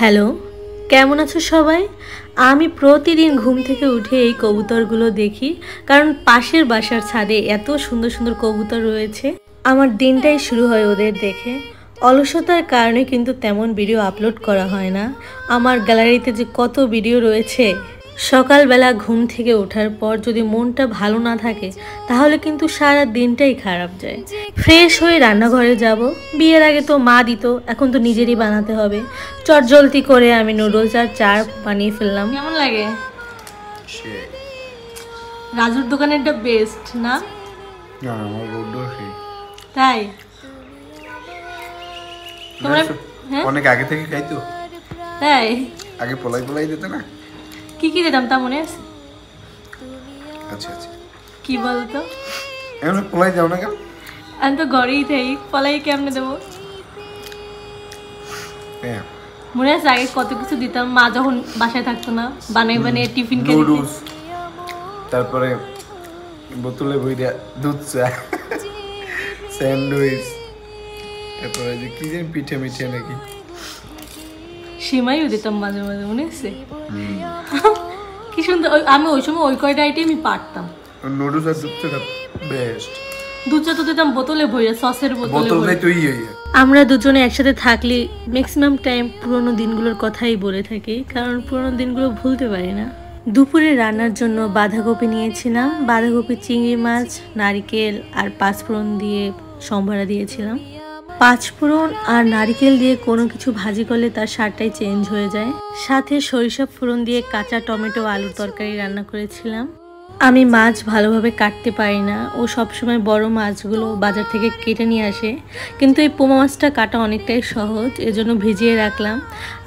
Hello, কেমন আছো সবাই? আমি প্রতিদিন ঘুম থেকে উঠে এই কবুতরগুলো দেখি, কারণ পাশের বাসার ছাদে এত সুন্দর সুন্দর কবুতর রয়েছে। আমার দিনটাই শুরু হয় ওদের দেখে। অলসতার কারণে কিন্তু তেমন ভিডিও আপলোড করা হয় না। আমার গ্যালারিতে যে কত ভিডিও রয়েছে, সকালবেলা ঘুম থেকে ওঠার পর যদি মনটা ভালো না থাকে তাহলে কিন্তু সারা দিনটাই খারাপ যায়। ফ্রেশ হয়ে রান্নাঘরে যাব। বিয়ের আগে তো মা দিত, এখন তো নিজেরই বানাতে হবে। চটজলদি করে আমি নুডলস আর চা বানিয়ে ফেললাম। কেমন লাগে? রাজুর দোকানেরটা বেস্ট না? তাই তোমরা অনেক আগে থেকে খাইতো। তাই আগে পোলাই পোলাই দিত না? কি কি দিতাম তা মনে আছে? আচ্ছা আচ্ছা, কি বলতো? এখন পোলাই দাও না কেন? আমি তো ঘরেই থাই, পলাই কেমনে দেবো? হ্যাঁ মনে আছে আগে কত কিছু দিতাম, মা যখন বাসায় থাকতো না, বানিয়ে বানিয়ে টিফিন খেয়ে নুডলস, তারপরে বোতলে বইরা দুধ চা, স্যান্ডউইচ, তারপরে যে কি যেন পিঠে মিঠে নাকি সিমাইও দিতাম মাঝে মাঝে, মনে আছে? কি সুন্দর। আমি ওই সময় ওই কয়টা আইটেমই পারতাম। নুডলস আর দুধ চা বেস্ট। দুধ চা তো দিতাম বোতলে ভরে, সসের বোতলে তুই। আমরা দুজনে একসাথে থাকলে ম্যাক্সিমাম টাইম পুরোনো দিনগুলোর কথাই বলে থাকি, কারণ পুরোনো দিনগুলো ভুলতে পারি না। দুপুরে রান্নার জন্য বাঁধাকপি নিয়েছিলাম। বাঁধাকপি, চিংড়ি মাছ, নারিকেল আর পাঁচফোড়ন দিয়ে সম্ভারা দিয়েছিলাম। পাঁচফোড়ন আর নারিকেল দিয়ে কোনো কিছু ভাজি করলে তার স্বাদটাই চেঞ্জ হয়ে যায়। সাথে সরিষা ফোড়ন দিয়ে কাঁচা টমেটো আলুর তরকারি রান্না করেছিলাম। আমি মাছ ভালোভাবে কাটতে পারি না, ও সবসময় বড় মাছগুলো বাজার থেকে কেটে নিয়ে আসে, কিন্তু এই পোমা মাছটা কাটা অনেকটাই সহজ, এজন্য ভিজিয়ে রাখলাম।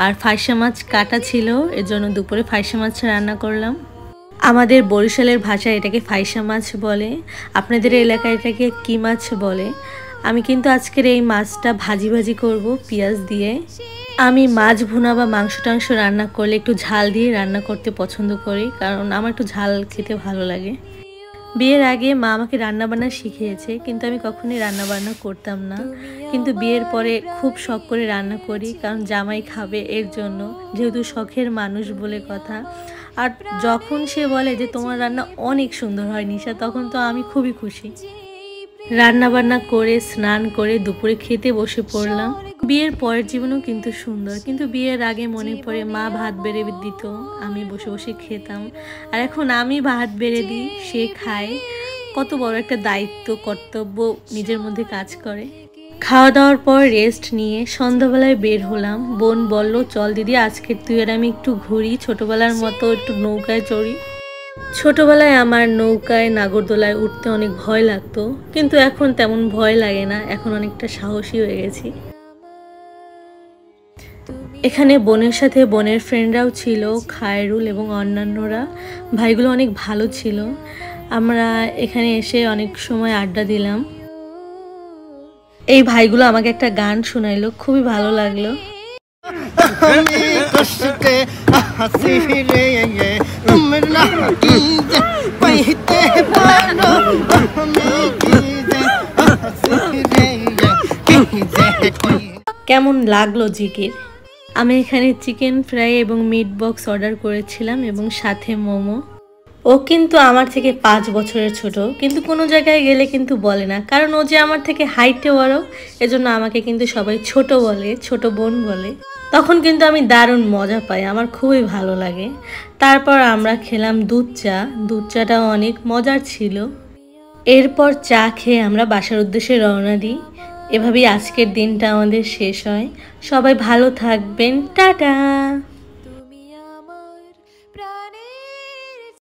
আর ফাইসা মাছ কাটা ছিল, এজন্য দুপুরে ফাইসা মাছ রান্না করলাম। আমাদের বরিশালের ভাষায় এটাকে ফাইসা মাছ বলে, আপনাদের এলাকায় এটাকে কি মাছ বলে? আমি কিন্তু আজকের এই মাছটা ভাজি ভাজি করব পেঁয়াজ দিয়ে। আমি মাছ ভুনা বা মাংস টাংস রান্না করলে একটু ঝাল দিয়ে রান্না করতে পছন্দ করি, কারণ আমার একটু ঝাল খেতে ভালো লাগে। বিয়ের আগে মা আমাকে রান্নাবান্না শিখিয়েছে, কিন্তু আমি কখনোই রান্নাবান্না করতাম না। কিন্তু বিয়ের পরে খুব শখ করে রান্না করি, কারণ জামাই খাবে এর জন্য, যেহেতু শখের মানুষ বলে কথা। আর যখন সে বলে যে তোমার রান্না অনেক সুন্দর হয় নিশা, তখন তো আমি খুবই খুশি। রান্না বান্না করে স্নান করে দুপুরে খেতে বসে পড়লাম। বিয়ের পরের জীবনও কিন্তু সুন্দর, কিন্তু বিয়ের আগে মনে পড়ে মা ভাত বেড়ে দিত, আমি বসে বসে খেতাম। আর এখন আমি ভাত বেড়ে দিই, সে খায়। কত বড় একটা দায়িত্ব, কর্তব্য নিজের মধ্যে কাজ করে। খাওয়া দাওয়ার পর রেস্ট নিয়ে সন্ধ্যাবেলায় বের হলাম। বোন বলল, চল দিদি আজকে তুই আর আমি একটু ঘুরি, ছোটবেলার মতো একটু নৌকায় চড়ি। ছোটবেলায় আমার নৌকায় নাগরদোলায় উঠতে অনেক ভয় লাগতো, কিন্তু এখন তেমন ভয় লাগে না, এখন অনেকটা সাহসী হয়ে গেছি। এখানে বোনের সাথে বোনের ফ্রেন্ডরাও ছিল, খায়রুল এবং অন্যান্যরা। ভাইগুলো অনেক ভালো ছিল। আমরা এখানে এসে অনেক সময় আড্ডা দিলাম। এই ভাইগুলো আমাকে একটা গান শোনাইলো, খুবই ভালো লাগলো। কেমন লাগলো জিকির? আমি এখানে চিকেন ফ্রাই এবং মিট বক্স অর্ডার করেছিলাম এবং সাথে মোমো। ও কিন্তু আমার থেকে 5 বছরের ছোট, কিন্তু কোনো জায়গায় গেলে কিন্তু বলে না, কারণ ও যে আমার থেকে হাইটে বড়, এজন্য আমাকে কিন্তু সবাই ছোট বলে, ছোট বোন বলে। তখন কিন্তু আমি দারুণ মজা পাই, আমার খুবই ভালো লাগে। তারপর আমরা খেলাম দুধ চা। দুধ চাটাও অনেক মজার ছিল। এরপর চা খেয়ে আমরা বাসার উদ্দেশ্যে রওনা দিই। এভাবেই আজকের দিনটা আমাদের শেষ হয়। সবাই ভালো থাকবেন, টাটা।